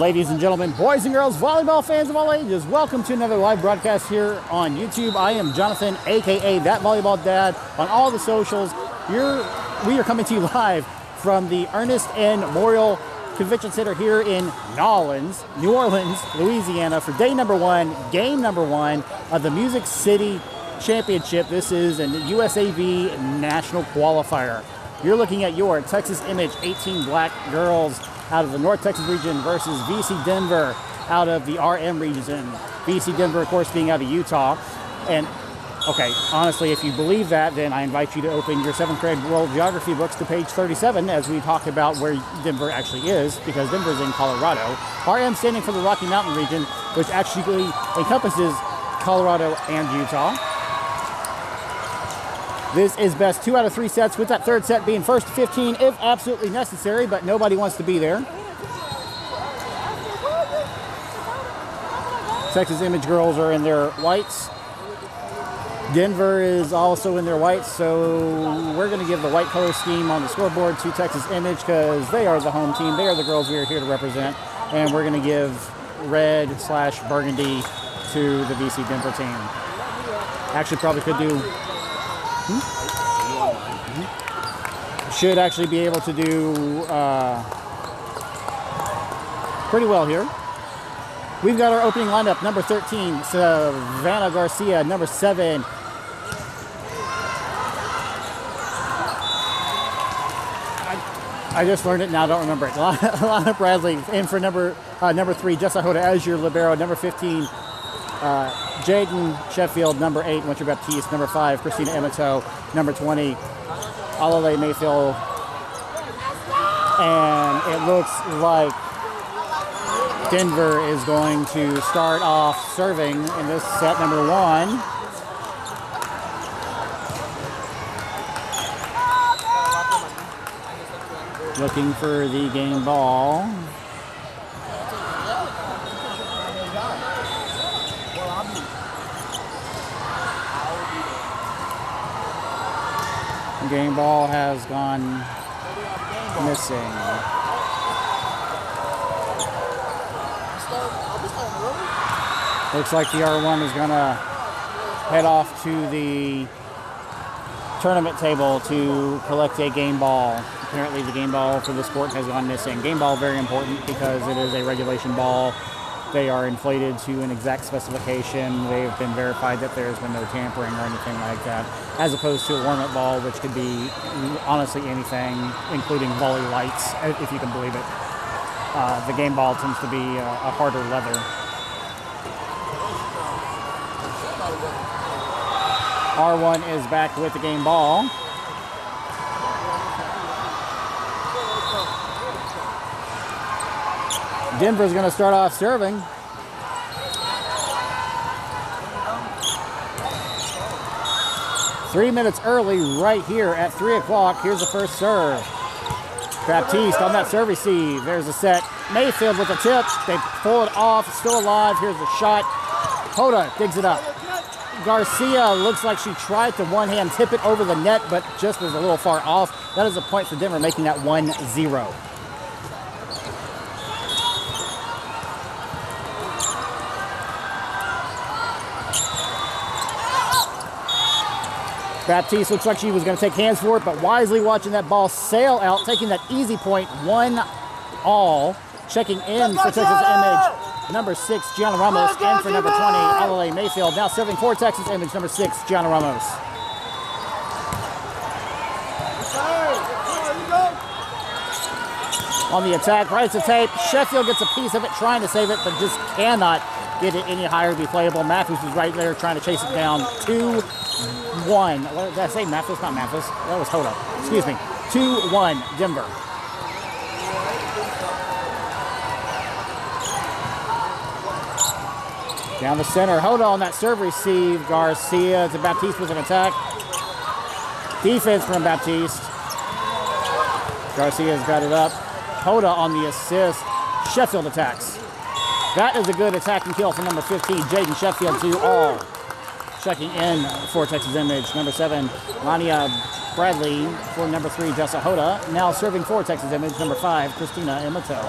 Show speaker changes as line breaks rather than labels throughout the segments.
Ladies and gentlemen, boys and girls, volleyball fans of all ages, welcome to another live broadcast here on YouTube. I am Jonathan, aka That Volleyball Dad, on all the socials. We are coming to you live from the Ernest N. Memorial Convention Center here in New Orleans, Louisiana, for day number one, game number one of the Music City Championship. This is a USAV National Qualifier. You're looking at your Texas Image 18 Black girls out of the North Texas region versus VC Denver out of the RM region. VC Denver, of course, being out of Utah. And, okay, honestly, if you believe that, then I invite you to open your 7th grade world geography books to page 37 as we talk about where Denver actually is, because Denver is in Colorado. RM standing for the Rocky Mountain region, which actually encompasses Colorado and Utah. This is best 2 out of 3 sets, with that third set being first 15 if absolutely necessary, but nobody wants to be there. Texas Image girls are in their whites. Denver is also in their whites, so we're going to give the white color scheme on the scoreboard to Texas Image because they are the home team. They are the girls we are here to represent, and we're going to give red/burgundy to the VC Denver team. Actually, probably could do... Should actually be able to do pretty well here. We've got our opening lineup. Number 13, Savannah Garcia. Number 7, I just learned it now, I don't remember it. Lana Bradley. In for number 3, Jessa Hoda as your libero. Number 15, Jaden Sheffield. Number 8, Winter Baptiste. Number 5, Christina Emato. Number 20, Alale Mayfield. And it looks like Denver is going to start off serving in this set number 1. Looking for the game ball. Game ball has gone missing. Looks like the R1 is going to head off to the tournament table to collect a game ball. Apparently the game ball for this court has gone missing. Game ball very important because it is a regulation ball. They are inflated to an exact specification. They have been verified that there's been no tampering or anything like that, as opposed to a warm-up ball, which could be honestly anything, including volley lights, if you can believe it. The game ball tends to be a harder leather. R1 is back with the game ball. Denver's going to start off serving. Three minutes early right here at 3 o'clock. Here's the first serve. Baptiste on that serve receive. There's a set. Mayfield with a tip. They pull it off. Still alive. Here's the shot. Hoda digs it up. Garcia looks like she tried to one-hand tip it over the net, but just was a little far off. That is a point for Denver, making that 1-0. Baptiste looks like she was going to take hands for it, but wisely watching that ball sail out, taking that easy point, 1-all. Checking in for Texas Image, number 6, Gianna Ramos, and for number 20, Alale Mayfield. Now serving for Texas Image, number 6, Gianna Ramos. On the attack, right to tape. Sheffield gets a piece of it, trying to save it, but just cannot get it any higher to be playable. Matthews was right there trying to chase it down. 2-1. What did I say? Mathis? Not Mathis. That was Hoda. Excuse me. 2-1 Denver. Down the center. Hoda on that serve receive. Garcia to Baptiste with an attack. Defense from Baptiste. Garcia's got it up. Hoda on the assist. Sheffield attacks. That is a good attack and kill for number 15, Jaden Sheffield, 2-all. Checking in for Texas Image, number 7, Lania Bradley. For number 3, Jessa Hoda. Now serving for Texas Image, number 5, Christina Emato.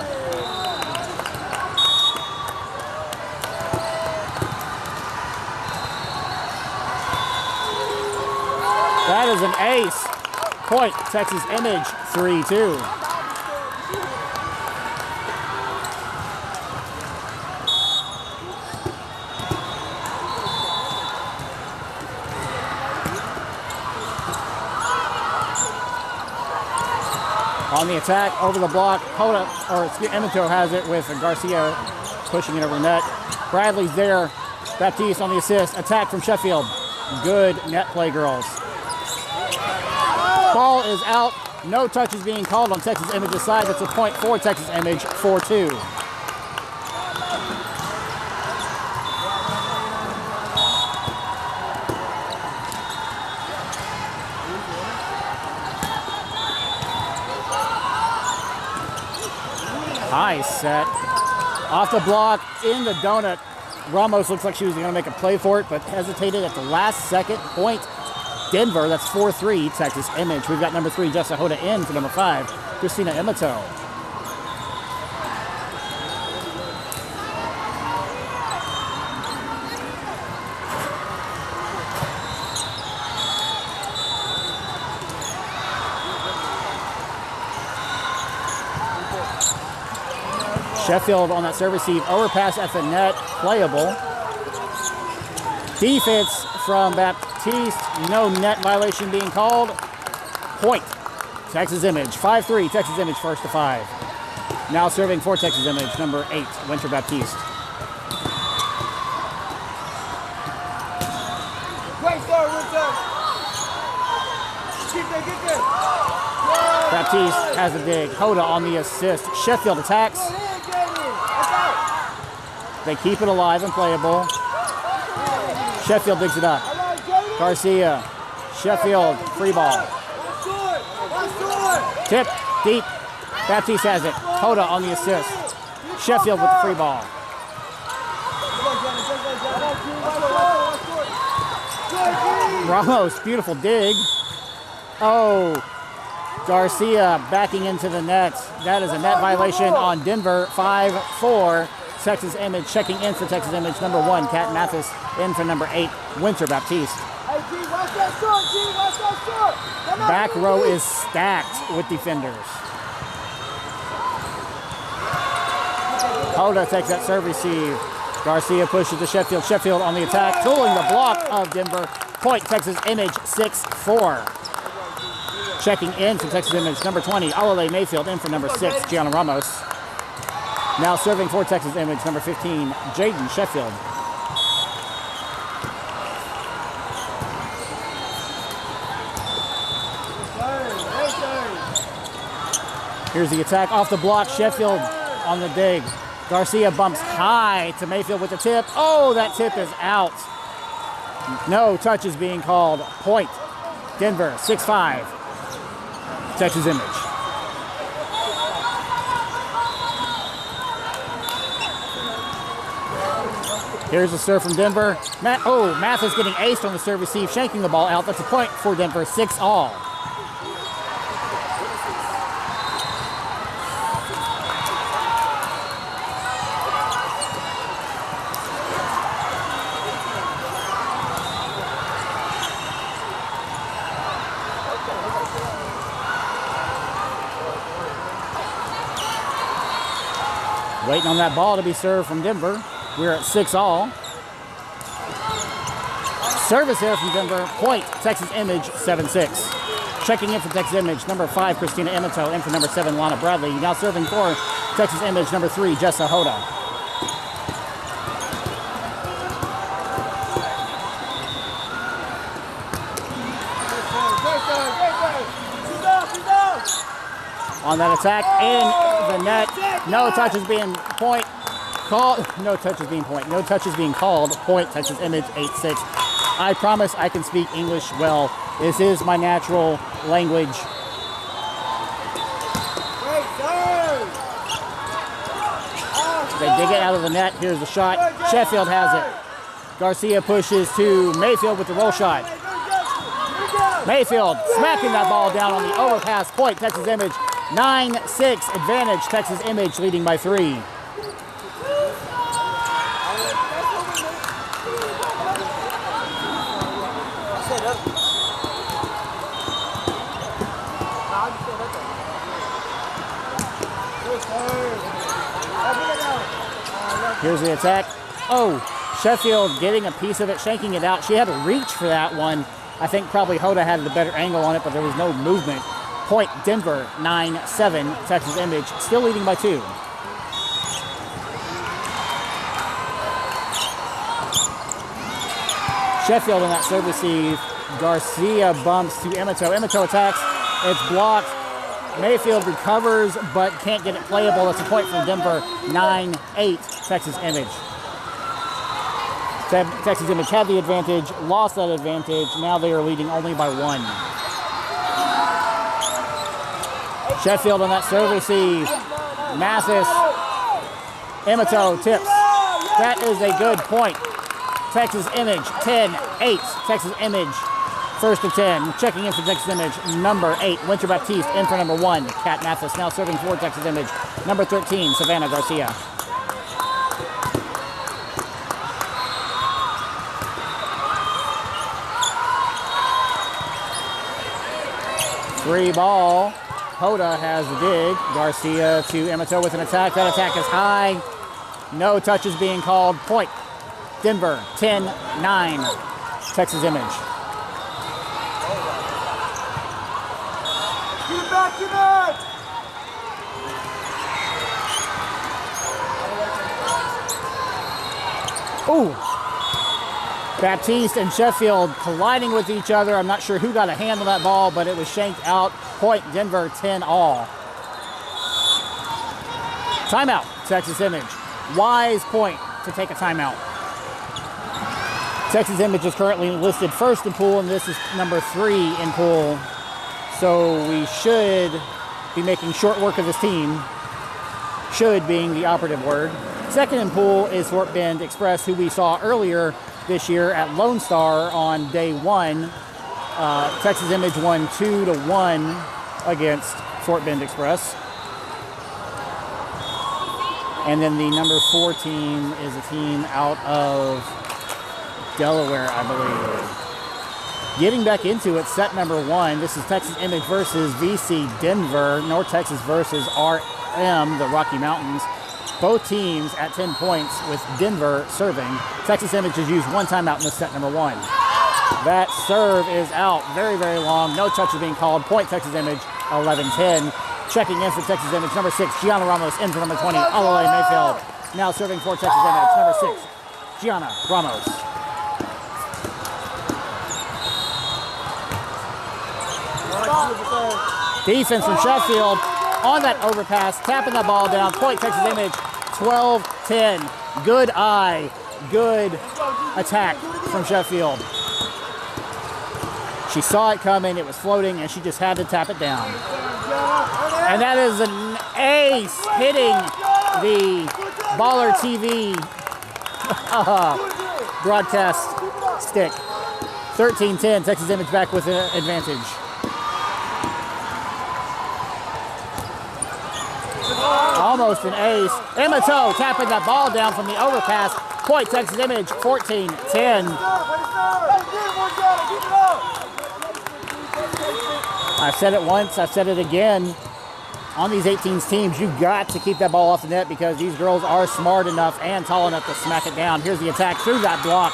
That is an ace. Point, Texas Image, 3-2. On the attack, over the block, Emato has it with Garcia pushing it over the net. Bradley's there. Baptiste on the assist. Attack from Sheffield. Good net play, girls. Ball is out. No touches being called on Texas Image's side. That's a point for Texas Image, 4-2. Nice set. Off the block, in the donut. Ramos looks like she was going to make a play for it, but hesitated at the last second. Point, Denver. That's 4-3, Texas Image. We've got number 3, Jessa Hoda, in for number 5, Christina Emato. Sheffield on that service receive, overpass at the net, playable. Defense from Baptiste, no net violation being called. Point, Texas Image, 5-3, Texas Image, first to 5. Now serving for Texas Image, number 8, Winter Baptiste. Baptiste has a dig. Hoda on the assist. Sheffield attacks. They keep it alive and playable. Sheffield digs it up. Garcia. Sheffield, free ball. Tip, deep. Baptiste has it. Hoda on the assist. Sheffield with the free ball. Ramos, beautiful dig. Oh, Garcia backing into the net. That is a net violation on Denver, 5-4. Texas Image checking in for Texas Image, number 1, Kat Mathis, in for number 8, Winter Baptiste. Back row is stacked with defenders. Hoda takes that serve receive. Garcia pushes to Sheffield. Sheffield on the attack, tooling the block of Denver. Point, Texas Image, 6-4. Checking in for Texas Image, number 20, Alale Mayfield, in for number 6, Gianna Ramos. Now serving for Texas Image, number 15, Jaden Sheffield. Here's the attack off the block. Sheffield on the dig. Garcia bumps high to Mayfield with the tip. Oh, that tip is out. No touches being called. Point, Denver, 6-5. Texas Image. Here's the serve from Denver. Mathis getting aced on the serve receive, shanking the ball out. That's a point for Denver, 6-all. Waiting on that ball to be served from Denver. We're at 6-all. Service here from Denver. Point, Texas Image, 7-6. Checking in for Texas Image, number 5, Christina Emato. In for number 7, Lana Bradley. Now serving for Texas Image, number 3, Jessa Hoda. On that attack, in the net. No touches being point. No touches being called. Point, Texas Image, 8-6. I promise I can speak English well. This is my natural language. They dig it out of the net. Here's the shot. Sheffield has it. Garcia pushes to Mayfield with the roll shot. Mayfield smacking that ball down on the overpass. Point, Texas Image, 9-6. Advantage, Texas Image leading by 3. Here's the attack. Oh, Sheffield getting a piece of it, shanking it out. She had to reach for that one. I think probably Hoda had the better angle on it, but there was no movement. Point Denver, 9-7. Texas Image still leading by 2. Sheffield in that serve receive. Garcia bumps to Emato. Emato attacks. It's blocked. Mayfield recovers, but can't get it playable. That's a point from Denver. 9-8, Texas Image. Texas Image had the advantage, lost that advantage. Now they are leading only by 1. Sheffield on that serve receive. Mathis. Emato tips. That is a good point. Texas Image, 10-8. Texas Image, first of 10. Checking in for Texas Image, number 8. Winter Baptiste in for number 1. Kat Mathis now serving for Texas Image. Number 13, Savannah Garcia. Free ball. Hoda has the dig. Garcia to Emato with an attack. That attack is high. No touches being called. Point. Denver, 10-9. Texas Image.
Get it back, get it back!
Ooh. Baptiste and Sheffield colliding with each other. I'm not sure who got a hand on that ball, but it was shanked out. Point Denver, 10-all. Timeout, Texas Image. Wise point to take a timeout. Texas Image is currently listed first in pool, and this is number 3 in pool. So we should be making short work of this team. Should being the operative word. Second in pool is Fort Bend Express, who we saw earlier this year at Lone Star on day 1. Texas Image won 2-1 against Fort Bend Express. And then the number 4 team is a team out of Delaware, I believe. Getting back into it, set number 1. This is Texas Image versus VC Denver. North Texas versus RM, the Rocky Mountains. Both teams at 10 points with Denver serving. Texas Image has used 1 timeout in this set number 1. That serve is out very, very long. No touches being called. Point Texas Image, 11-10. Checking in for Texas Image, number 6, Gianna Ramos in for number 20, Alale Mayfield. Now serving for Texas Image, number 6, Gianna Ramos. Defense from Sheffield on that overpass, tapping that ball down. Point Texas Image, 12-10. Good eye, good attack from Sheffield. She saw it coming, it was floating, and she just had to tap it down. And that is an ace hitting the Baller TV broadcast stick. 13-10, Texas Image back with an advantage. Almost an ace. Emato tapping that ball down from the overpass. Point Texas Image, 14-10. I've said it once, I've said it again. On these 18s teams, you've got to keep that ball off the net because these girls are smart enough and tall enough to smack it down. Here's the attack through that block.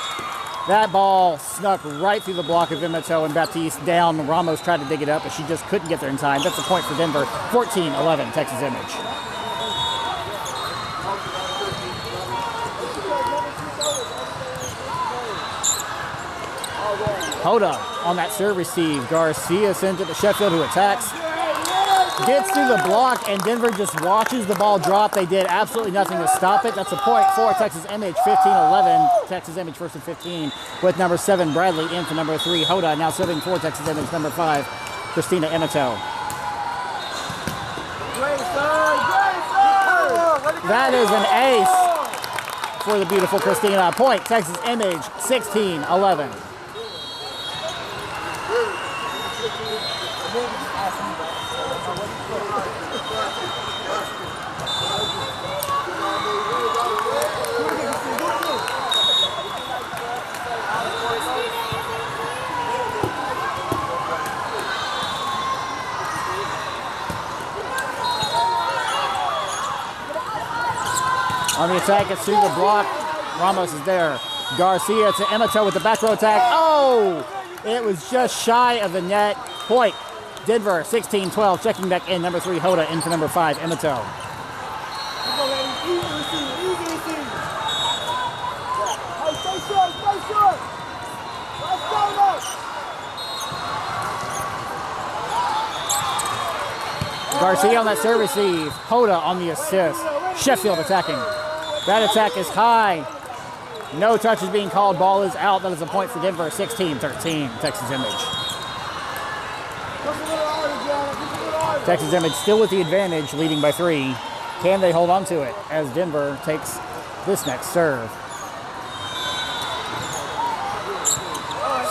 That ball snuck right through the block of Emato and Baptiste down. Ramos tried to dig it up, but she just couldn't get there in time. That's a point for Denver. 14-11, Texas Image. Hoda on that serve receive. Garcia sends it to Sheffield, who attacks. Gets through the block, and Denver just watches the ball drop. They did absolutely nothing to stop it. That's a point for Texas Image, 15-11. Texas Image first and 15 with number 7, Bradley, in for number 3, Hoda. Now serving for Texas Image, number 5, Christina Emato. That is an ace for the beautiful Christina. Point, Texas Image, 16-11. On the attack, it's through the block. Ramos is there. Garcia to Emato with the back row attack. Oh! It was just shy of the net. Point. Denver, 16-12. Checking back in. Number 3, Hoda. In for number 5, Emato. Garcia on that serve receive. Hoda on the assist. Sheffield attacking. That attack is high. No touch is being called. Ball is out. That is a point for Denver. 16-13. Texas Image. Texas Image still with the advantage, leading by 3. Can they hold on to it as Denver takes this next serve?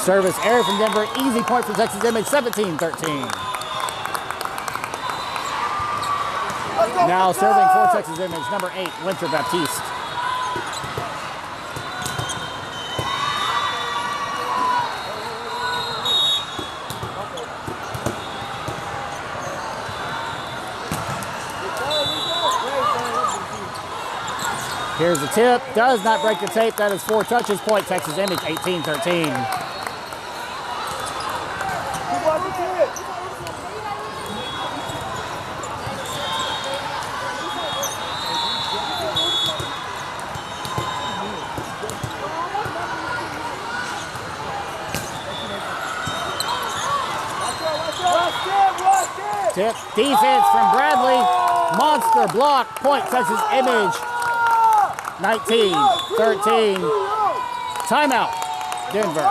Service error from Denver. Easy point for Texas Image. 17-13. Now serving for Texas Image, number 8, Winter Baptiste. Here's the tip. Does not break the tape. That is 4 touches. Point Texas Image, 18-13. Tip defense from Bradley. Monster block. Point Texas Image. 19-13. Timeout. Denver.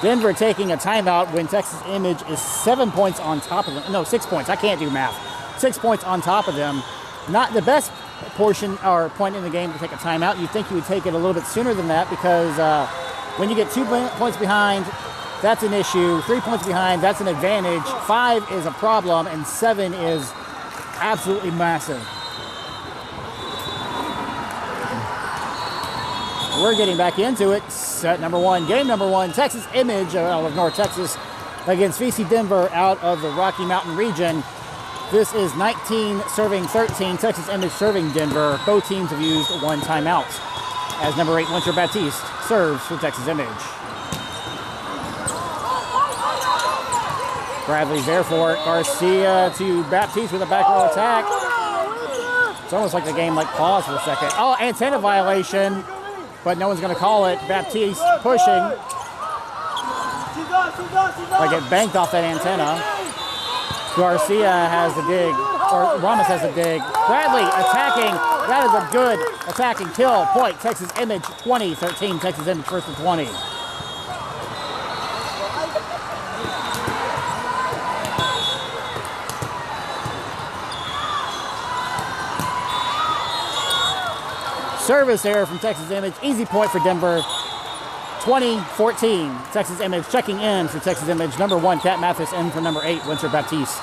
Denver taking a timeout when Texas Image is 7 points on top of them. No, 6 points. I can't do math. 6 points on top of them. Not the best portion or point in the game to take a timeout. You'd think you would take it a little bit sooner than that because when you get 2 points behind, that's an issue. 3 points behind, that's an advantage. 5 is a problem, and 7 is absolutely massive. We're getting back into it. Set number 1, game number 1, Texas Image out of North Texas against VC Denver out of the Rocky Mountain region. This is 19 serving 13, Texas Image serving Denver. Both teams have used 1 timeout as number 8, Winter Baptiste serves for Texas Image. Bradley's there for it. Garcia to Baptiste with a back row attack. It's almost like the game paused for a second. Oh, antenna violation, but no one's going to call it. Baptiste pushing. It banked off that antenna. Garcia has the dig, or Ramos has the dig. Bradley attacking. That is a good attacking kill. Point Texas Image 20-13. Texas Image first to 20. Service error from Texas Image. Easy point for Denver. 20-14. Texas Image checking in for Texas Image. Number 1, Kat Mathis, in for number 8, Winter Baptiste.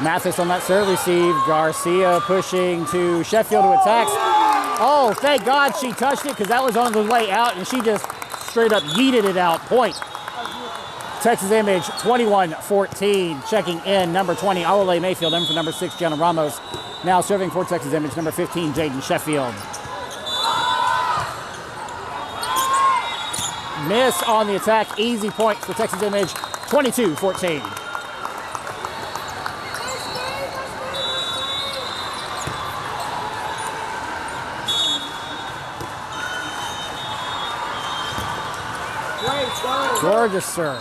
Mathis on that serve receive. Garcia pushing to Sheffield who attacks. Oh, thank God she touched it because that was on the way out and she just straight up yeeted it out. Point. Texas Image 21-14. Checking in number 20, Aole Mayfield, in for number 6, Gianna Ramos. Now serving for Texas Image, number 15, Jaden Sheffield. Miss on the attack. Easy point for Texas Image, 22-14. Gorgeous serve.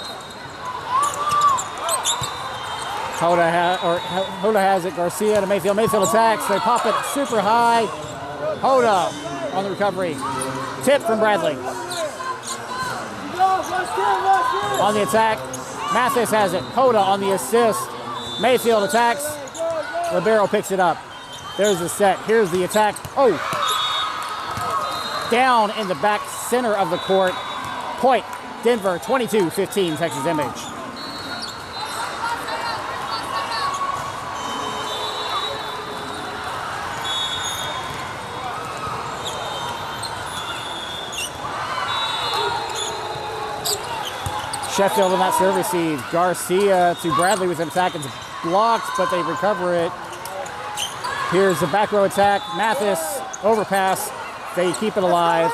Hoda has it. Garcia to Mayfield. Mayfield attacks. They pop it super high. Hoda on the recovery. Tip from Bradley. On the attack. Mathis has it. Hoda on the assist. Mayfield attacks. Libero picks it up. There's the set. Here's the attack. Oh! Down in the back center of the court. Point. Denver 22-15. Texas Image. Sheffield on that serve receive. Garcia to Bradley with an attack. It's blocked, but they recover it. Here's the back row attack. Mathis, overpass. They keep it alive.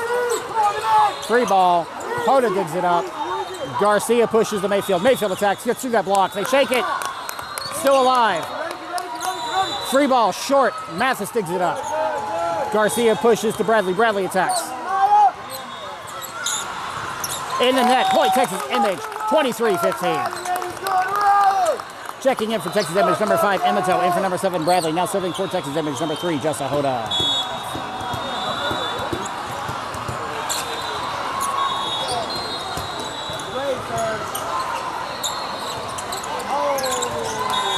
Free ball. Hoda digs it up. Garcia pushes to Mayfield. Mayfield attacks. Gets through that block. They shake it. Still alive. Free ball, short. Mathis digs it up. Garcia pushes to Bradley. Bradley attacks. In the net. Point Texas Image. 23-15. Checking in for Texas Image, number 5, Emato. In for number 7, Bradley. Now serving for Texas Image, number 3, Jessa Hoda.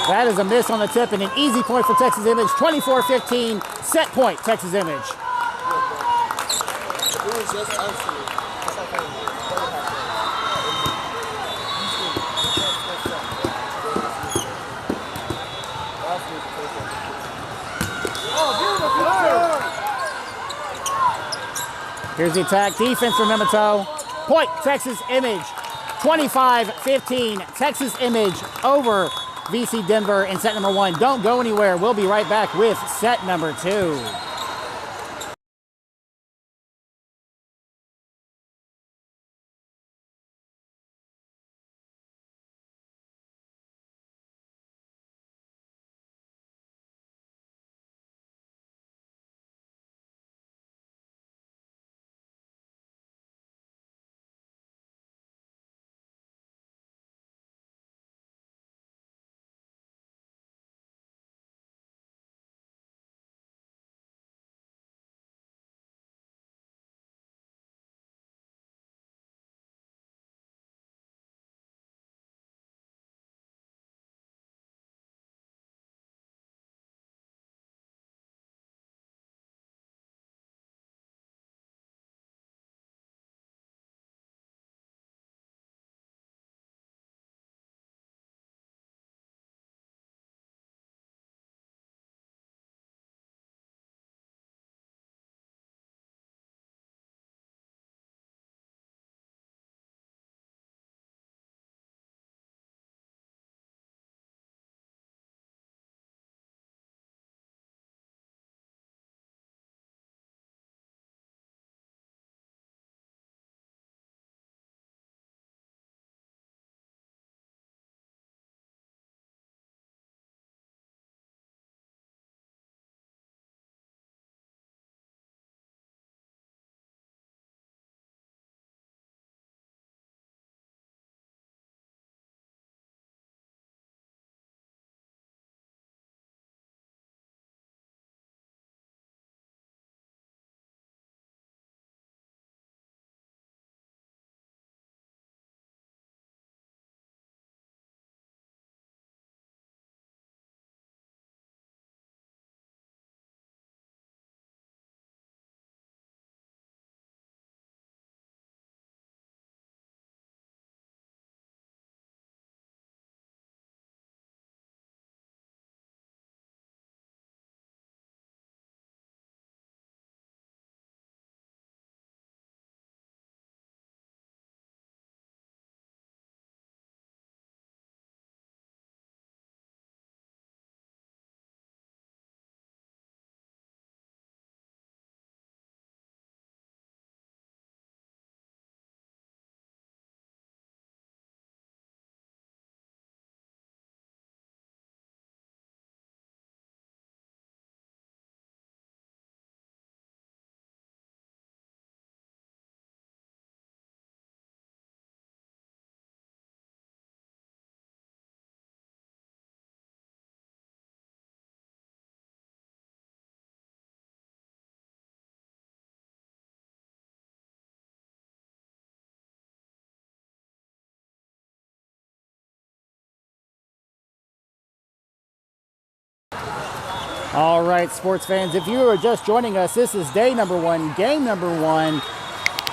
That is a miss on the tip and an easy point for Texas Image. 24-15, set point, Texas Image. Here's the attack, defense from Emato. Point, Texas Image. 25-15, Texas Image over VC Denver in set number 1. Don't go anywhere. We'll be right back with set number 2. All right, sports fans, if you are just joining us, this is day number 1, game number 1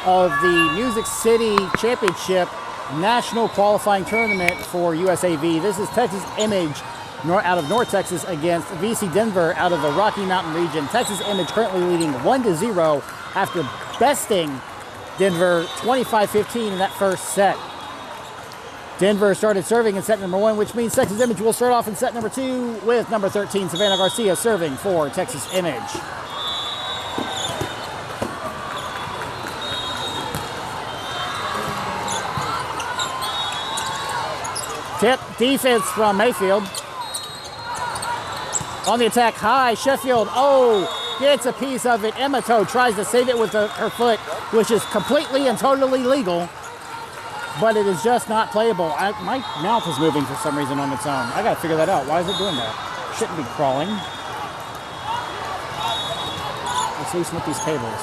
of the Music City Championship National Qualifying Tournament for USAV. This is Texas Image out of North Texas against VC Denver out of the Rocky Mountain region. Texas Image currently leading 1-0 after besting Denver 25-15 in that first set. Denver started serving in set number 1, which means Texas Image will start off in set number 2 with number 13, Savannah Garcia, serving for Texas Image. Tip defense from Mayfield. On the attack, high, Sheffield, gets a piece of it. Emato tries to save it with her foot, which is completely and totally legal, but it is just not playable. My mouth is moving for some reason on its own. I gotta figure that out. Why is it doing that? Shouldn't be crawling. Let's loosen up these cables.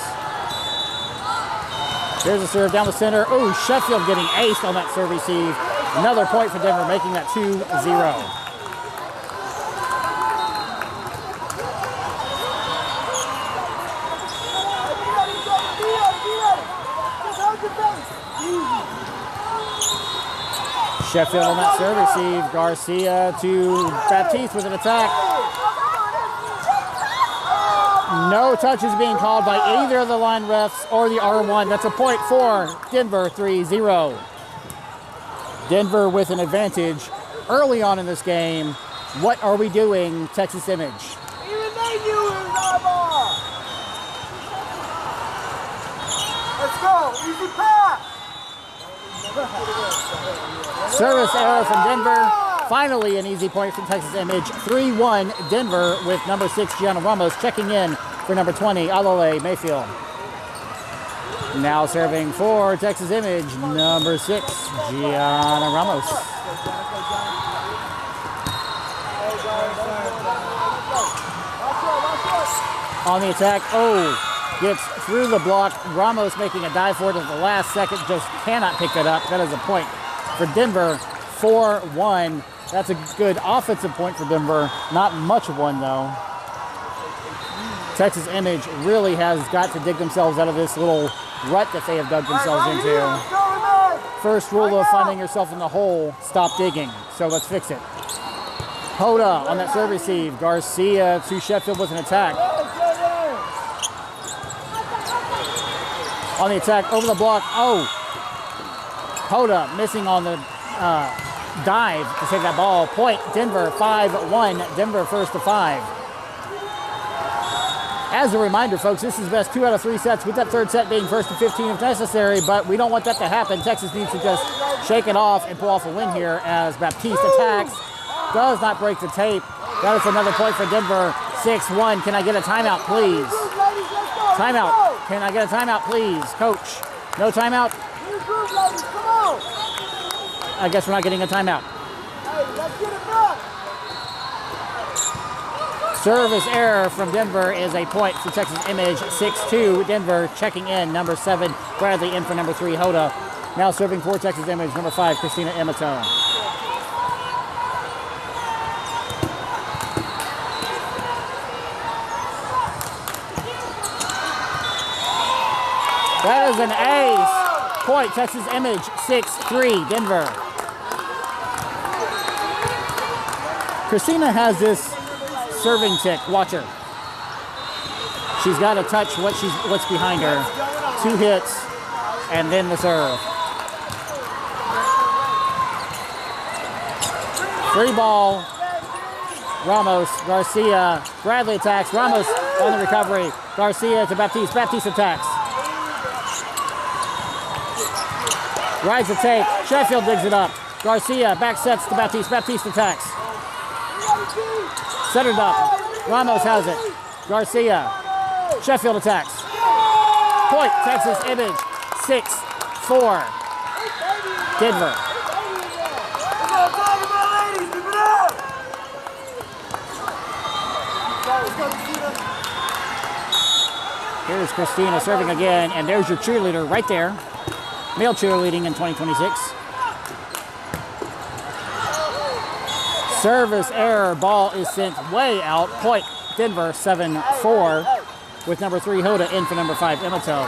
There's a serve down the center. Oh, Sheffield getting aced on that serve receive. Another point for Denver, making that 2-0. Sheffield on that serve receive. Garcia to Baptiste with an attack. No touches being called by either of the line refs or the R1. That's a point for Denver, 3-0. Denver with an advantage early on in this game. What are we doing, Texas Image?
Let's go, easy pass.
Service error from Denver. Finally, an easy point from Texas Image. 3-1 Denver with number 6, Gianna Ramos, checking in for number 20, Alole Mayfield. Now serving for Texas Image, number 6, Gianna Ramos. On the attack, gets through the block. Ramos making a dive for it at the last second, just cannot pick it up. That is a point for Denver, 4-1. That's a good offensive point for Denver. Not much of one, though. Texas Image really has got to dig themselves out of this little rut that they have dug themselves into. First rule of finding yourself in the hole, stop digging. So let's fix it. Hoda on that serve receive. Garcia to Sheffield with an attack. On the attack, over the block. Hoda missing on the dive to save that ball. Point, Denver, 5-1. Denver first to 5. As a reminder, folks, this is best 2 out of 3 sets, with that third set being first to 15 if necessary, but we don't want that to happen. Texas needs to just shake it off and pull off a win here as Baptiste attacks. Does not break the tape. That is another point for Denver, 6-1. Can I get a timeout, please? Timeout. Can I get a timeout, please? Coach, no timeout? I guess we're not getting a timeout. Service error from Denver is a point for Texas Image, 6-2. Denver checking in, number 7, Bradley in for number 3, Hoda. Now serving for Texas Image, number 5, Christina Emato. That is an ace. Point, Texas Image, 6-3, Denver. Christina has this serving tick. Watch her. She's got to touch what's behind her. 2 hits, and then the serve. Free ball. Ramos, Garcia, Bradley attacks. Ramos on the recovery. Garcia to Baptiste. Baptiste attacks. Rides the tape. Sheffield digs it up. Garcia back sets to Baptiste. Baptiste attacks. Centered up. Ramos has it. Garcia. Sheffield attacks. Point, Texas Image. 6-4. Denver. Here's Christina serving again, and there's your cheerleader right there. Male cheerleading in 2026. Service error. Ball is sent way out. Point, Denver, 7-4. With number 3, Hoda, in for number 5, Emato.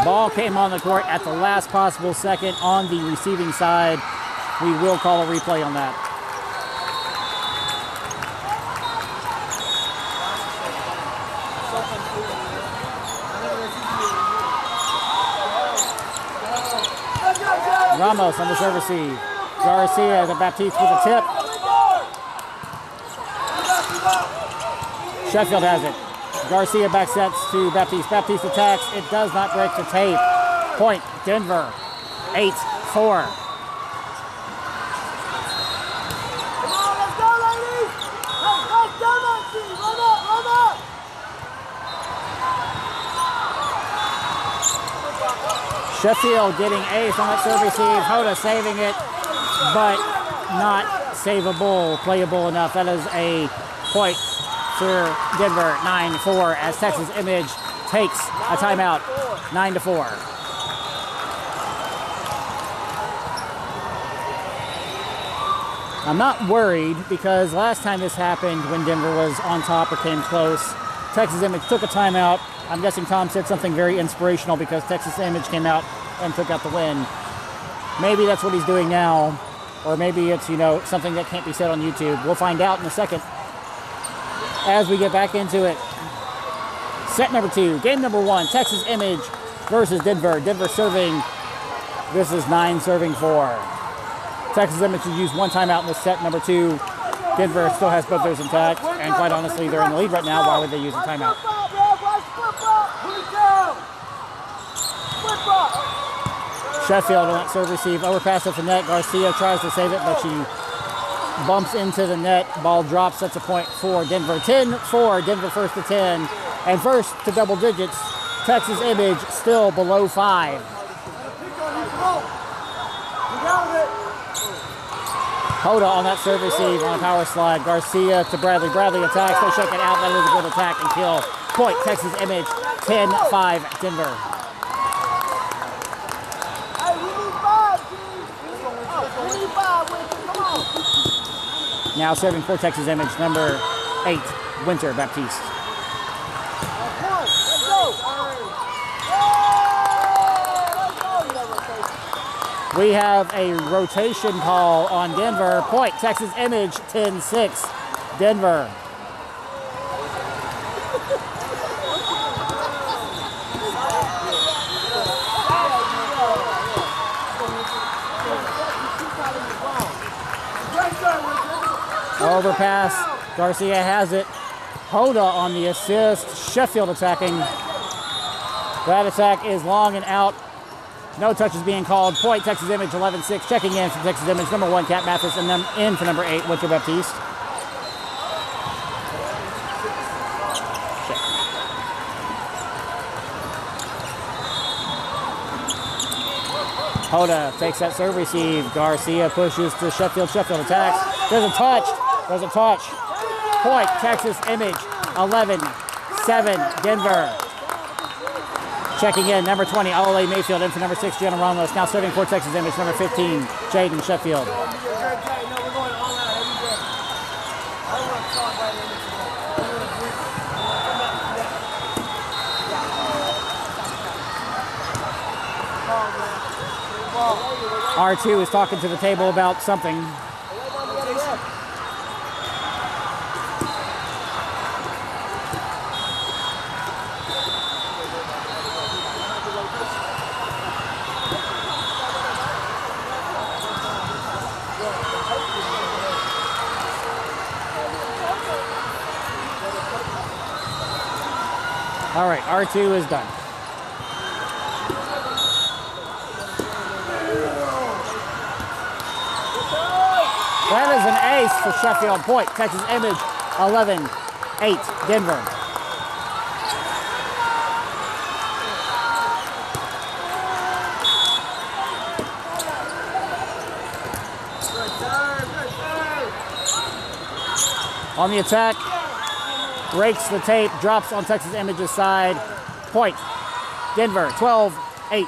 Ball came on the court at the last possible second on the receiving side. We will call a replay on that. Ramos on the serve receive. Garcia to Baptiste with a tip. Sheffield has it. Garcia back sets to Baptiste. Baptiste attacks. It does not break the tape. Point, Denver, 8-4.
Come on, let's go, ladies! Let's go, Maxie! Run up!
Sheffield getting ace on that serve receive. Hoda saving it, but not savable, playable enough. That is a point for Denver, 9-4, as Texas Image takes a timeout, 9-4. I'm not worried because last time this happened when Denver was on top or came close, Texas Image took a timeout. I'm guessing Tom said something very inspirational because Texas Image came out and took out the win. Maybe that's what he's doing now, or maybe it's, you know, something that can't be said on YouTube. We'll find out in a second as we get back into it. Set number 2, game number 1, Texas Image versus Denver. Denver serving. This is 9 serving 4. Texas Image has used 1 timeout in this set number 2. Denver still has both theirs intact, and quite honestly, they're in the lead right now. Why would they use a timeout? Sheffield on that serve receive, overpass at the net. Garcia tries to save it, but she bumps into the net. Ball drops. That's a point for Denver. 10-4. Denver first to 10, and first to double digits. Texas Image still below 5. Hoda on that serve receive on a power slide. Garcia to Bradley. Bradley attacks. They shake it out. That is a good attack and kill. Point, Texas Image. 10-5, Denver.
Hey, we need 5, G. We need 5, Winter. Come on.
Now serving for Texas Image, number 8, Winter Baptiste.
Let's go.
We have a rotation call on Denver. Point, Texas Image, 10-6, Denver. Overpass, Garcia has it. Hoda on the assist, Sheffield attacking. That attack is long and out. No touches being called. Point, Texas Image, 11-6. Checking in for Texas Image, number 1, Cat Mathis, and then in for number 8, Winter Baptiste. Hoda takes that serve receive. Garcia pushes to Sheffield. Sheffield attacks. There's a touch. There's a touch. Point, Texas Image, 11-7, Denver. Checking in, number 20, Ollie Mayfield, in for number 6, Jenna Ramos. Now serving for Texas Image, number 15, Jaden Sheffield. R2 is talking to the table about something. All right, R2 is done. That is an ace for Sheffield. Point, Texas Image, 11-8, Denver. On the attack, breaks the tape, drops on Texas Image's side. Point, Denver, 12-8.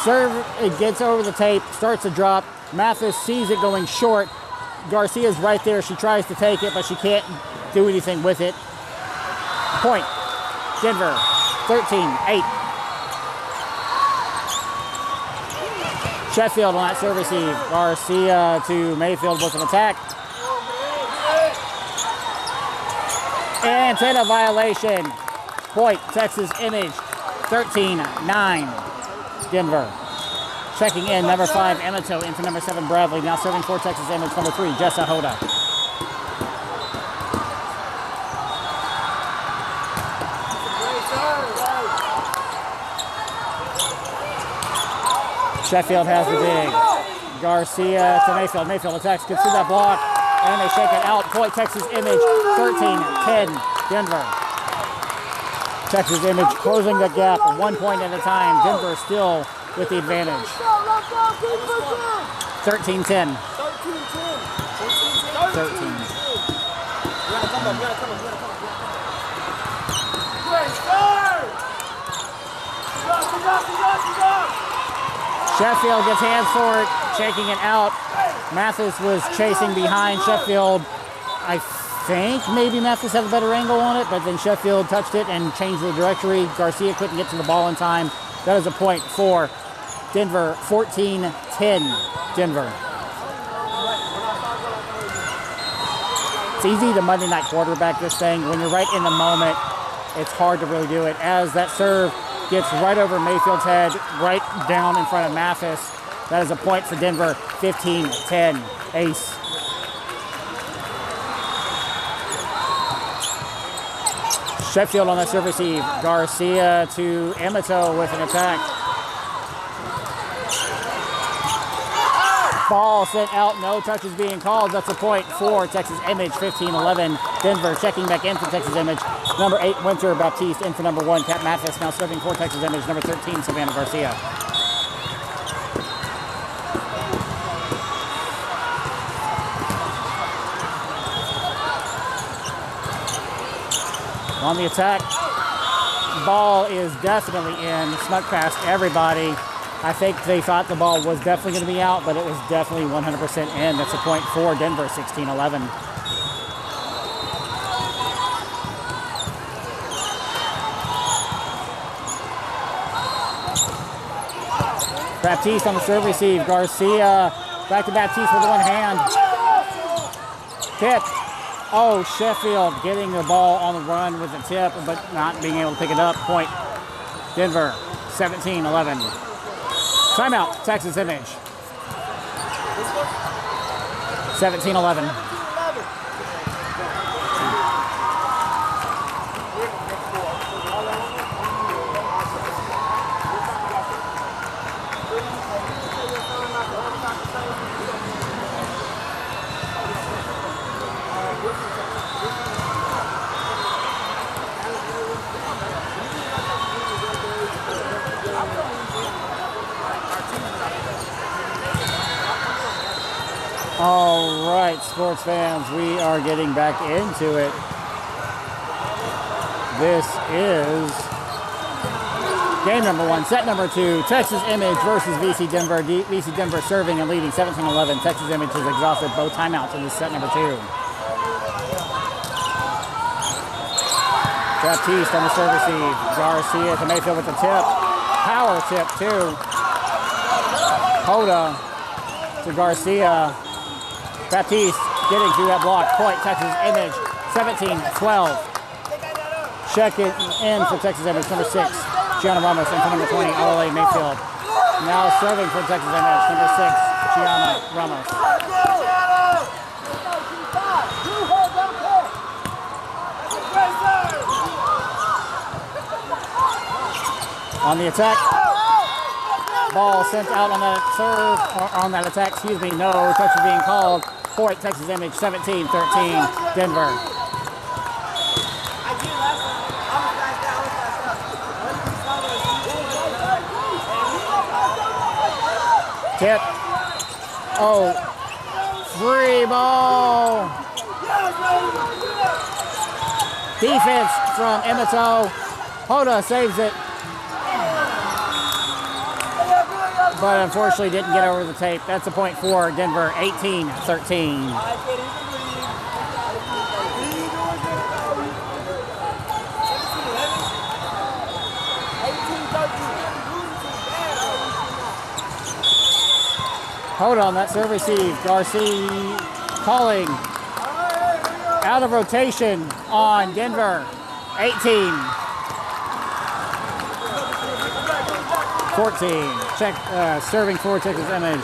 Serve, it gets over the tape, starts to drop. Mathis sees it going short. Garcia's right there. She tries to take it, but she can't do anything with it. Point, Denver, 13-8. Sheffield on that serve receive. Garcia to Mayfield with an attack. Antenna violation. Point, Texas Image, 13-9, Denver. Checking in, number 5, Emato, in for number 7, Bradley. Now serving for Texas Image, number 3, Jessa Hoda. Sheffield has the dig. Garcia to Mayfield. Mayfield attacks, gets through that block, and they shake it out. Point, Texas Image, 13-10, Denver. Texas Image closing the gap 1 point at a time. Denver still with the advantage. 13-10. 13. Sheffield gets hands for it, shaking it out. Mathis was chasing behind Sheffield. I think maybe Mathis had a better angle on it, but then Sheffield touched it and changed the directory. Garcia couldn't get to the ball in time. That is a point for Denver, 14-10, Denver. It's easy to Monday night quarterback this thing. When you're right in the moment, it's hard to really do it. As that serve gets right over Mayfield's head, right down in front of Mathis. That is a point for Denver, 15-10, ace. Sheffield on that serve receive. Garcia to Emato with an attack. Ball sent out, no touches being called. That's a point for Texas Image, 15-11. Denver checking back in for Texas Image. Number 8, Winter Baptiste in for number 1, Cat Mathis. Now serving for Texas Image, number 13, Savannah Garcia. On the attack, ball is definitely in, snuck past everybody. I think they thought the ball was definitely going to be out, but it was definitely 100% in. That's a point for Denver, 16-11. Baptiste on the serve receive. Garcia back to Baptiste with one hand. Tip. Oh, Sheffield getting the ball on the run with a tip, but not being able to pick it up. Point, Denver, 17-11. Timeout, Texas Image. 17-11. All right, sports fans, we are getting back into it. This is game number 1, set number 2, Texas Image versus VC Denver. VC Denver serving and leading 17-11. Texas Image has exhausted both timeouts in this set number 2. Baptiste on the serve receive. Garcia to Mayfield with the tip. Power tip too. Hoda to Garcia. Baptiste getting through that block. Point, Texas Image, 17-12. Check it in for Texas Image, number 6, Gianna Ramos, and for number 20, OLA Mayfield. Now serving for Texas Image, number 6, Gianna Ramos. On the attack. Ball sent out on that serve, or on that attack, excuse me, no touches being called. Point, Texas Image, 17-13, Denver. Tip. Oh, free ball. Defense from Emato. Hoda saves it. But unfortunately didn't get over the tape. That's a point for Denver, 18-13. Hold on, that serve receive. Garcia calling. Out of rotation on Denver. 18. 14. Check serving for Texas Image.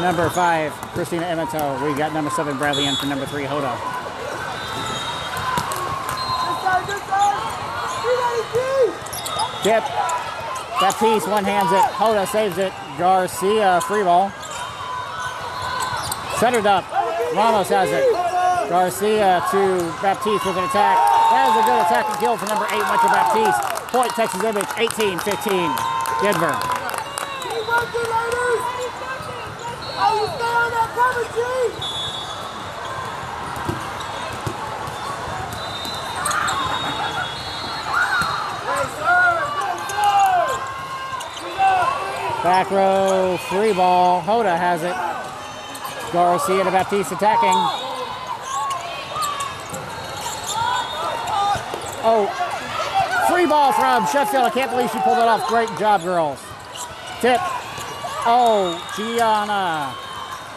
Number 5, Christina Emato. We got number 7, Bradley in for number 3, Hoda. Tip. Baptiste one-hands it. Hoda saves it. Garcia, free ball. Centered up. Ramos has it. Garcia to Baptiste with an attack. That is a good attack and kill for number 8, Metro Baptiste. Point, Texas Image, 18-15. Denver.
Oh, you stay on that cover, G!
Back row, free ball. Hoda has it. Garcia to Baptiste attacking. Oh, free ball from Sheffield. I can't believe she pulled it off. Great job, girls. Tip. Oh, Gianna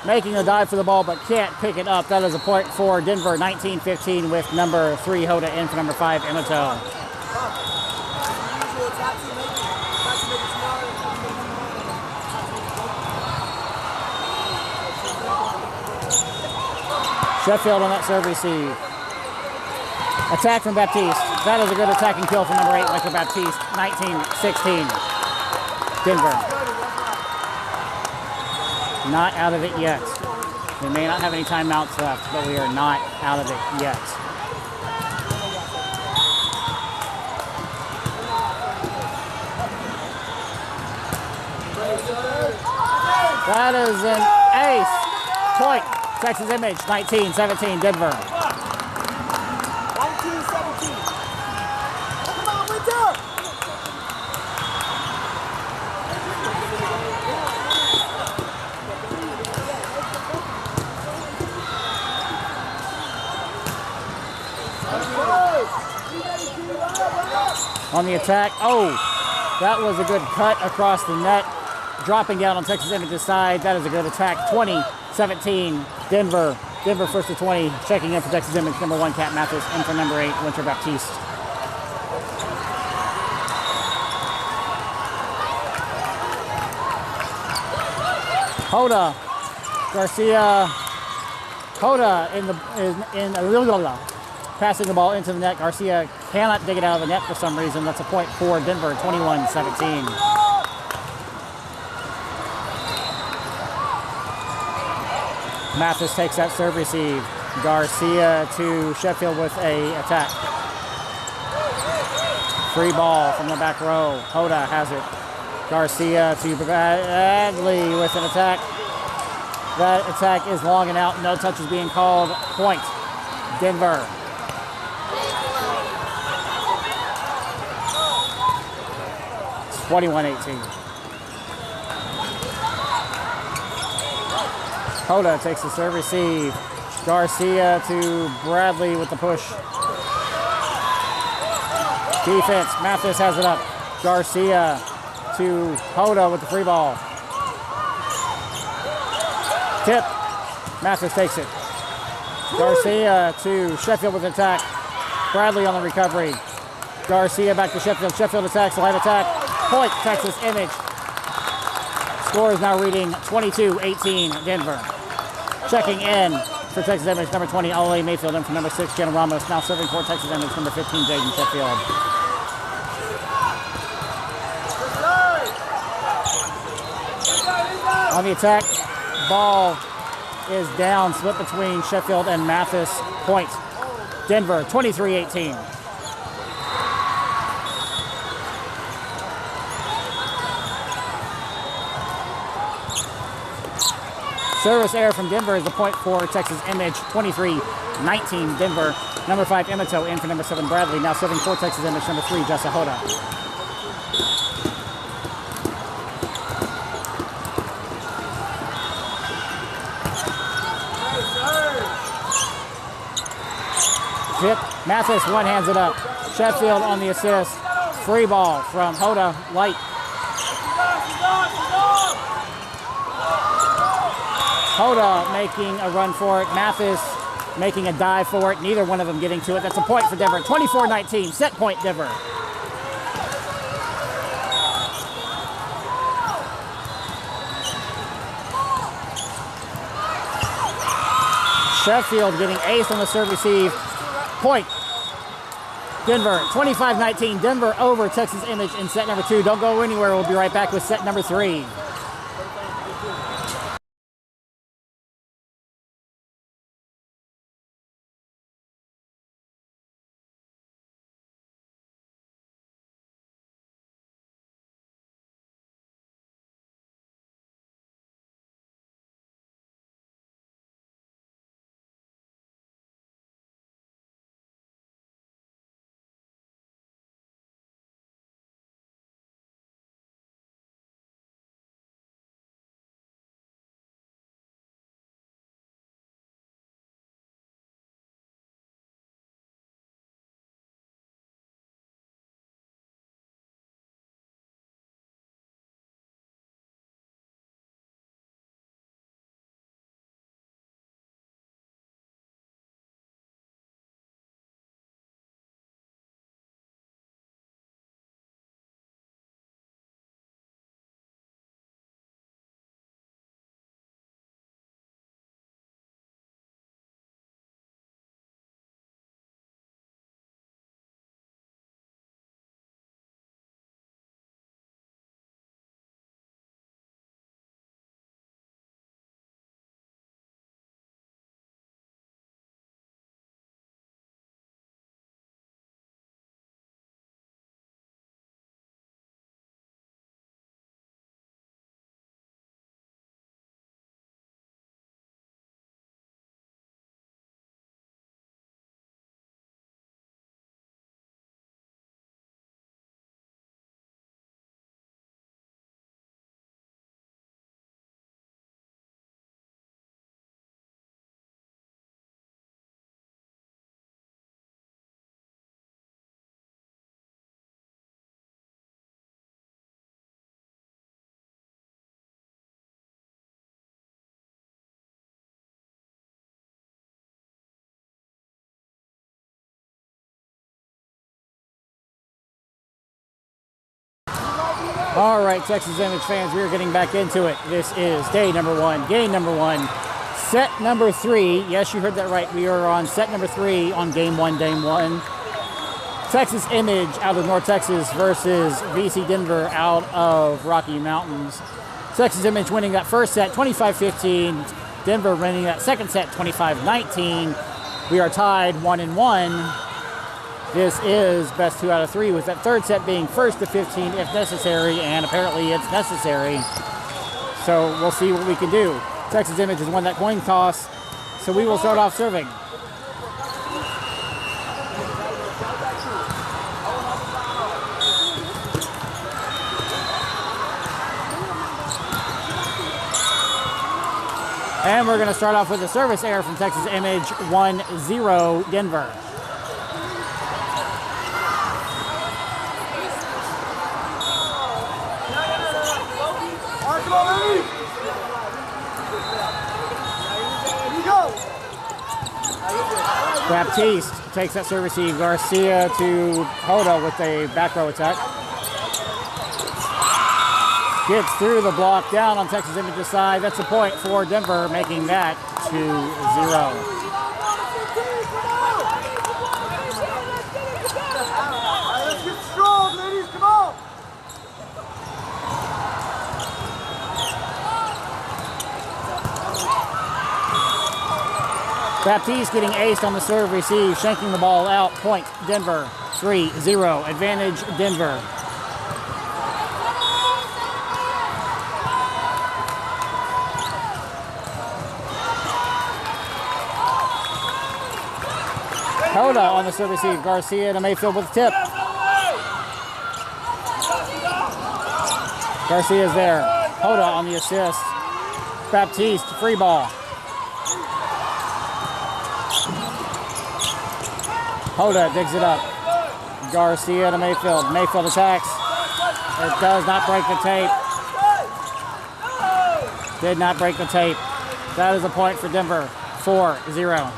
making a dive for the ball but can't pick it up. That is a point for Denver, 19-15 with number 3, Hoda, in for number 5, Emato. Sheffield on that serve receive. Attack from Baptiste. That is a good attacking kill for number 8, Michael Baptiste, 19-16. Denver. Not out of it yet. We may not have any timeouts left, but we are not out of it yet. That is an ace. Point. Texas Image, 19-17, Denver.
19-17. Come on, wake up!
On the attack. Oh, that was a good cut across the net. Dropping down on Texas Image's side. That is a good attack. 20-17, Denver. Denver first to 20. Checking in for Texas Image, number 1, Kat Mathis, and for number 8, Winter Baptiste. Hoda. Garcia. Hoda in passing the ball into the net. Garcia cannot dig it out of the net for some reason. That's a point for Denver, 21-17. Mathis takes that serve receive. Garcia to Sheffield with a attack. Free ball from the back row. Hoda has it. Garcia to Bradley with an attack. That attack is long and out. No touch is being called. Point. Denver. It's 21-18. Hoda takes the serve receive. Garcia to Bradley with the push. Defense. Mathis has it up. Garcia to Hoda with the free ball. Tip. Mathis takes it. Garcia to Sheffield with an attack. Bradley on the recovery. Garcia back to Sheffield. Sheffield attacks. Light attack. Point. Texas Image. Score is now reading 22-18 Denver. Checking in for Texas Image, number 20, Ollie Mayfield, in for number 6, Jenna Ramos. Now serving for Texas Image, number 15, Jaden Sheffield. On the attack, ball is down, split between Sheffield and Mathis. Point. Denver, 23-18. Service error from Denver is the point for Texas Image, 23-19 Denver. Number 5, Emato, in for number 7, Bradley. Now serving for Texas Image, number 3, Jessa Hoda. Zip. Mathis one-hands it up. Sheffield on the assist. Free ball from Hoda, light. Hoda making a run for it. Mathis making a dive for it. Neither one of them getting to it. That's a point for Denver. 24-19. Set point, Denver. Sheffield getting ace on the serve receive. Point. Denver, 25-19. Denver over Texas Image in set number 2. Don't go anywhere. We'll be right back with set number 3. All right, Texas Image fans, we are getting back into it. This is day number 1, game number 1, set number 3. Yes, you heard that right. We are on set number 3 on game 1, day 1. Texas Image out of North Texas versus VC Denver out of Rocky Mountains. Texas Image winning that first set 25-15. Denver winning that second set 25-19. We are tied 1-1. This is best 2 out of 3, with that third set being first to 15 if necessary, and apparently it's necessary. So we'll see what we can do. Texas Image has won that coin toss, so we will start off serving. And we're going to start off with a service error from Texas Image, 1-0 Denver. Baptiste takes that serve receive. Garcia to Hoda with a back row attack. Gets through the block down on Texas Image's side. That's a point for Denver, making that 2-0.
Let's get strong, ladies. Come on.
Baptiste getting aced on the serve receive, shanking the ball out. Point Denver, 3-0. Advantage Denver. Hoda on the serve receive. Garcia to Mayfield with the tip. Garcia's there. Hoda on the assist. Baptiste, free ball. Hoda digs it up. Garcia to Mayfield. Mayfield attacks. It does not break the tape. Did not break the tape. That is a point for Denver, 4-0.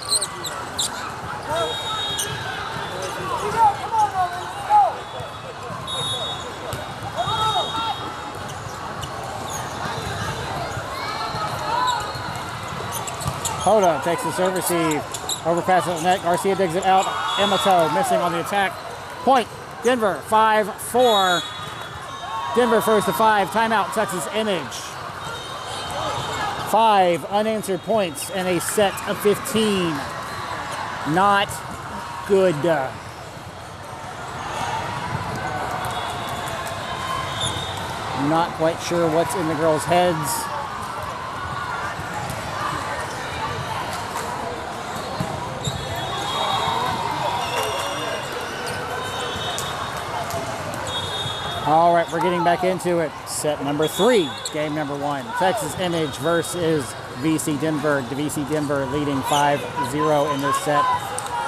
Hoda takes the serve receive. Overpass at the net. Garcia digs it out. Emato missing on the attack. Point. Denver 5-4. Denver first to 5. Timeout. Texas Image. 5 unanswered points in a set of 15. Not good. Not quite sure what's in the girls' heads. All right, we're getting back into it. Set number 3, game number 1. Texas Image versus VC Denver. VC Denver leading 5-0 in this set.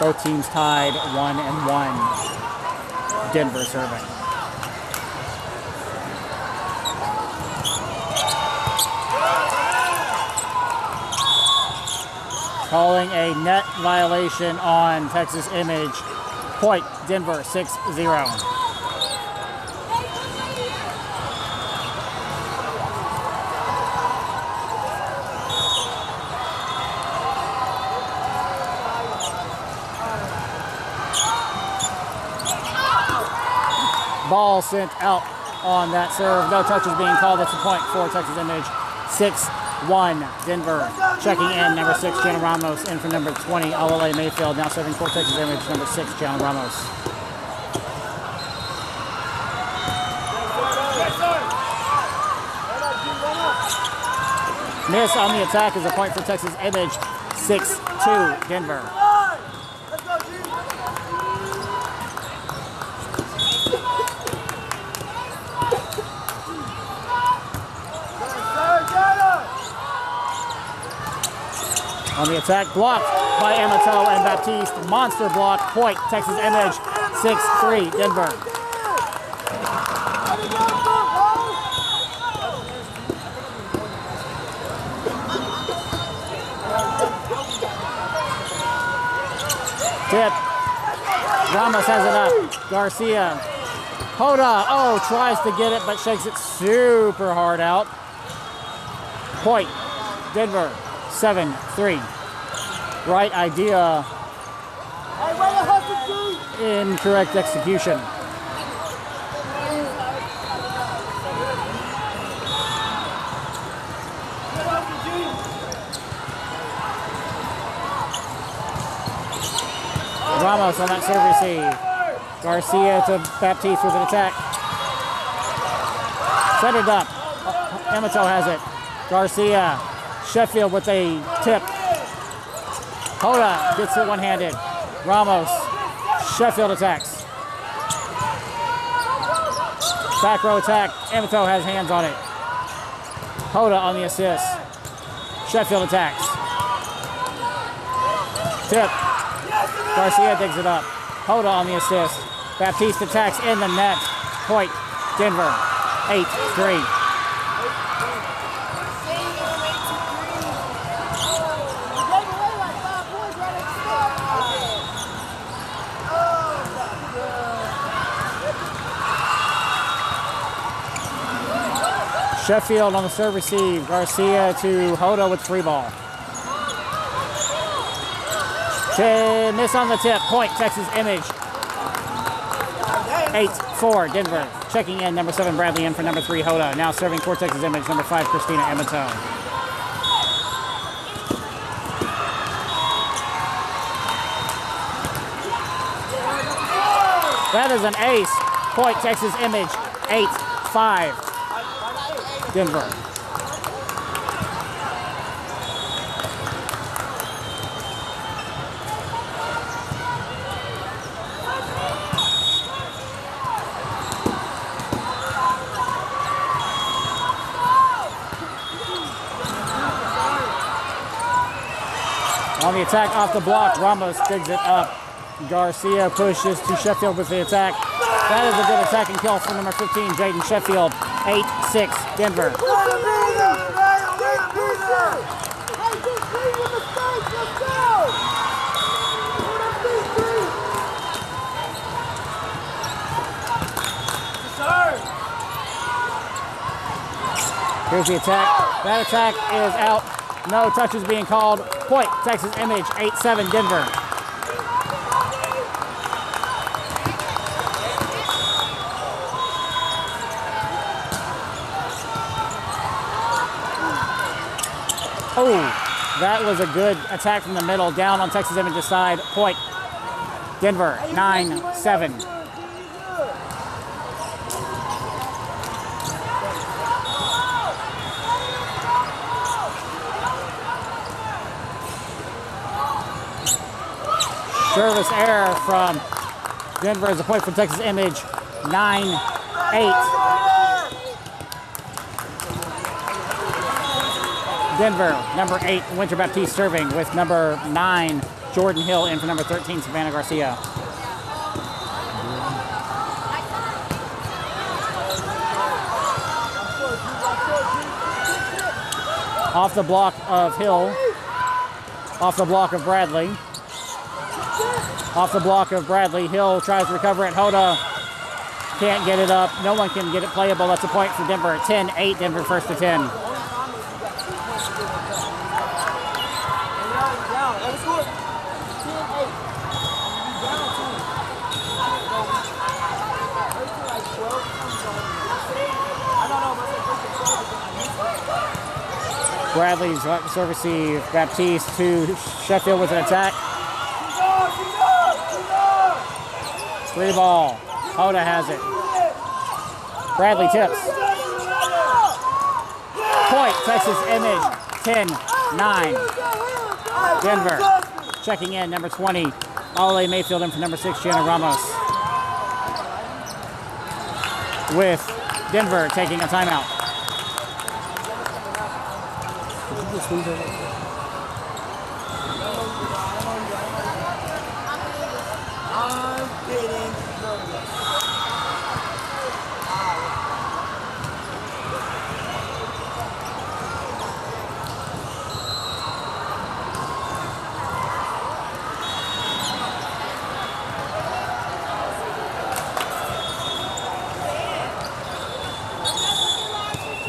Both teams tied 1-1. Denver serving. Calling a net violation on Texas Image. Point, Denver 6-0. Ball sent out on that serve. No touches being called. That's a point for Texas Image. 6-1 Denver. Checking in, number 6, Gianna Ramos. In for number 20, Alale Mayfield. Now serving for Texas Image, number 6, Gianna Ramos. Miss on the attack is a point for Texas Image. 6-2 Denver. On the attack, blocked by Emato and Baptiste. Monster block, point, Texas Image, 6-3, Denver. Tip. Ramos has it up. Garcia. Hoda, tries to get it, but shakes it super hard out. Point, Denver. 7-3. Right idea. Incorrect execution. Ramos on that serve receive. Garcia to Baptiste with an attack. Set it up. Emato has it. Garcia. Sheffield with a tip. Hoda gets it one-handed. Ramos. Sheffield attacks. Back row attack. Emato has hands on it. Hoda on the assist. Sheffield attacks. Tip. Garcia digs it up. Hoda on the assist. Baptiste attacks in the net. Point. Denver. 8-3. Sheffield on the serve receive. Garcia to Hoda with free ball. Miss on the tip. Point, Texas Image. 8-4, Denver. Checking in, number 7, Bradley in for number 3, Hoda. Now serving for Texas Image, number 5, Christina Emato. That is an ace. Point, Texas Image. 8-5. Denver. On the attack off the block, Ramos digs it up. Garcia pushes to Sheffield with the attack. That is a good attacking kill for number 15, Jaden Sheffield. 8-6, Denver. Here's the attack. That attack is out. No touches being called. Point, Texas Image, 8-7 Denver. Oh, that was a good attack from the middle, down on Texas Image's side. Point, Denver, 9-7. Service error from Denver as a point for Texas Image, 9-8. Denver, number 8, Winter Baptiste serving with number 9, Jordan Hill in for number 13, Savannah Garcia. Off the block of Hill, off the block of Bradley. Off the block of Bradley, Hill tries to recover it. Hoda can't get it up. No one can get it playable. That's a point for Denver. 10-8, Denver first to 10. Bradley's service receive. Baptiste to Sheffield with an attack. 3 ball. Hoda has it. Bradley tips. Point, Texas Image, 10-9. Denver checking in, number 20. Ale Mayfield in for number 6, Gianna Ramos. With Denver taking a timeout.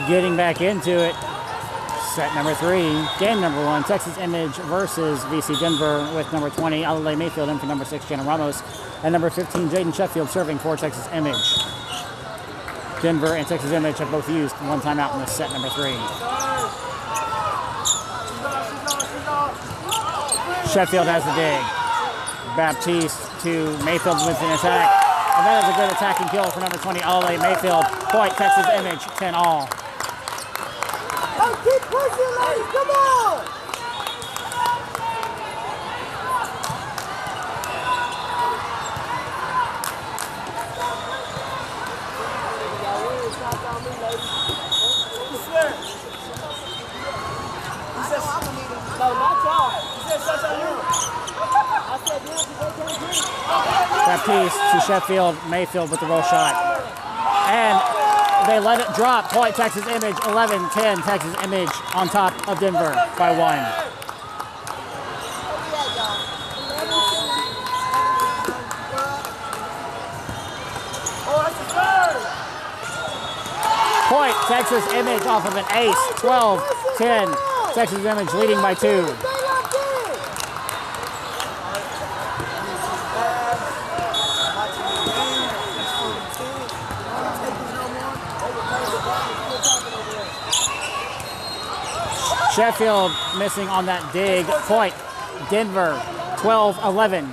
Getting back into it. Set number 3, game number 1, Texas Image versus VC Denver with number 20, Ale Mayfield in for number 6, Gianna Ramos, and number 15, Jaden Sheffield serving for Texas Image. Denver and Texas Image have both used one timeout in this set number 3. Sheffield has the dig. Baptiste to Mayfield with an attack. And that is a good attacking kill for number 20, Ale Mayfield. Point, Texas Image, 10-all.
Oh, keep pushing, ladies, come on! No, not y'all. He said shots on you. I said, yeah, because they can't drink.
Baptiste to Sheffield, Mayfield with the roll shot. And they let it drop. Point, Texas Image, 11-10. Texas Image on top of Denver by 1. Point, Texas Image off of an ace, 12-10. Texas Image leading by 2. Sheffield missing on that dig. Point, Denver, 12-11.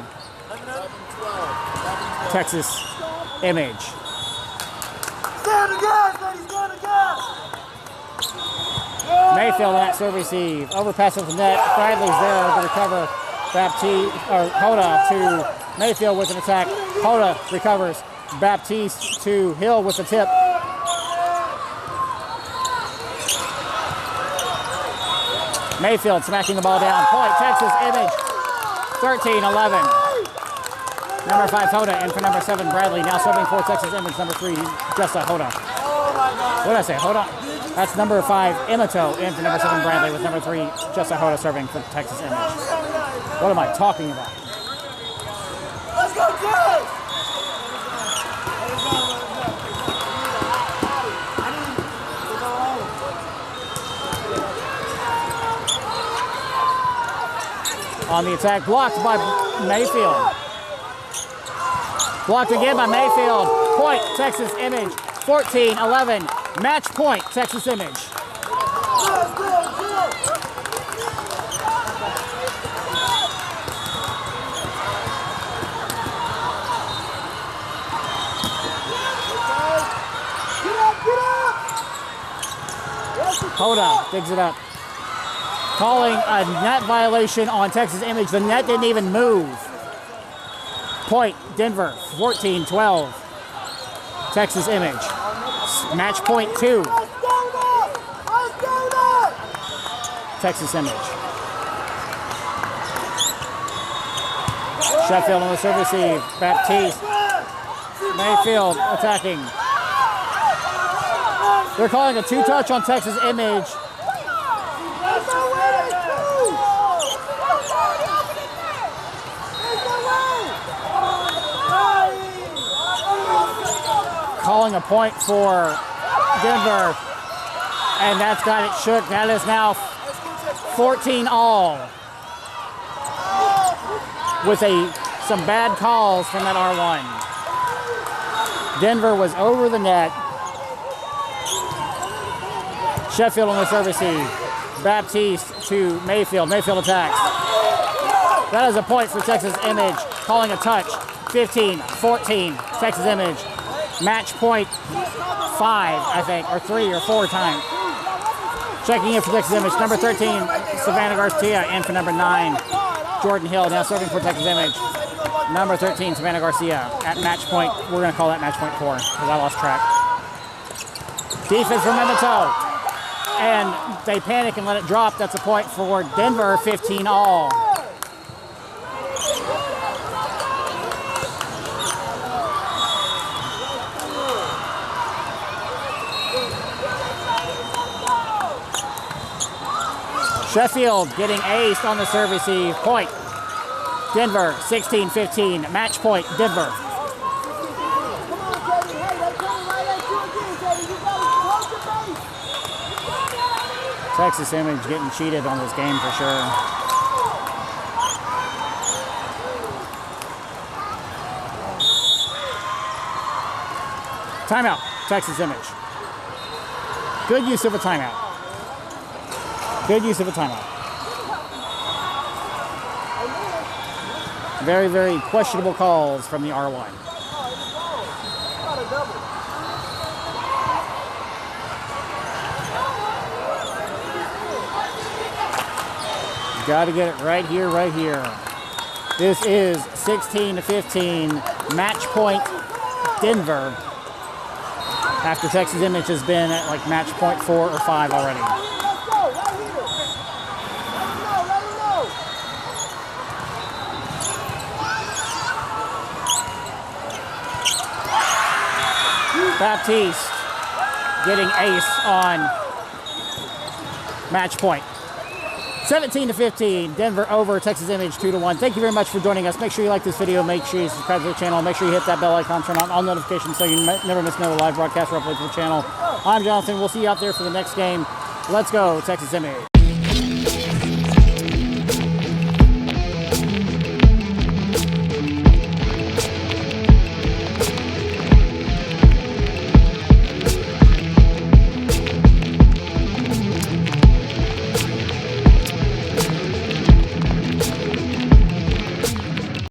Texas Image. Mayfield on that serve receive. Overpass of the net. Bradley's there to recover. Baptiste, or Hoda to Mayfield with an attack. Hoda recovers. Baptiste to Hill with the tip. Mayfield smacking the ball down. Point, Texas Image, 13-11. Number 5, Hoda, in for number 7, Bradley. Now serving for Texas Image, number 3, Jessa Hoda. What did I say, Hoda? That's number 5, Imato, in for number 7, Bradley, with number 3, Jessa Hoda serving for Texas Image. What am I talking about?
Let's go, Jess!
On the attack, blocked by Mayfield. Blocked again by Mayfield. Point, Texas Image. 14-11. Match point, Texas Image. Hoda digs it up. Calling a net violation on Texas Image. The net didn't even move. Point, Denver, 14-12. Texas Image. Match point 2. Texas Image. Sheffield on the serve receive. Baptiste. Mayfield attacking. They're calling a 2-touch on Texas Image. Calling a point for Denver, and that's got it shook. That is now 14-all with some bad calls from that R1. Denver was over the net. Sheffield on the serve receive. Baptiste to Mayfield. Mayfield attacks. That is a point for Texas Image. Calling a touch. 15-14. Texas Image. Match point 5, I think, or 3 or 4 times. Checking in for Texas Image. Number 13, Savannah Garcia, in for number 9, Jordan Hill. Now serving for Texas Image. Number 13, Savannah Garcia at match point. We're going to call that match point 4 because I lost track. Defense from Memento. And they panic and let it drop. That's a point for Denver, 15-all. Sheffield getting aced on the serve receive. Point. Denver, 16-15. Match point, Denver. Texas Image getting cheated on this game for sure. Timeout, Texas Image. Good use of a timeout. Good use of a timeout. Very, very questionable calls from the R1. Got to get it right here, right here. This is 16-15, match point Denver. After Texas Image has been at like match point 4 or 5 already. Baptiste getting ace on match point. 17-15, Denver over Texas Image 2-1. Thank you very much for joining us. Make sure you like this video. Make sure you subscribe to the channel. Make sure you hit that bell icon, turn on all notifications so you never miss another live broadcast or upload to the channel. I'm Jonathan. We'll see you out there for the next game. Let's go, Texas Image.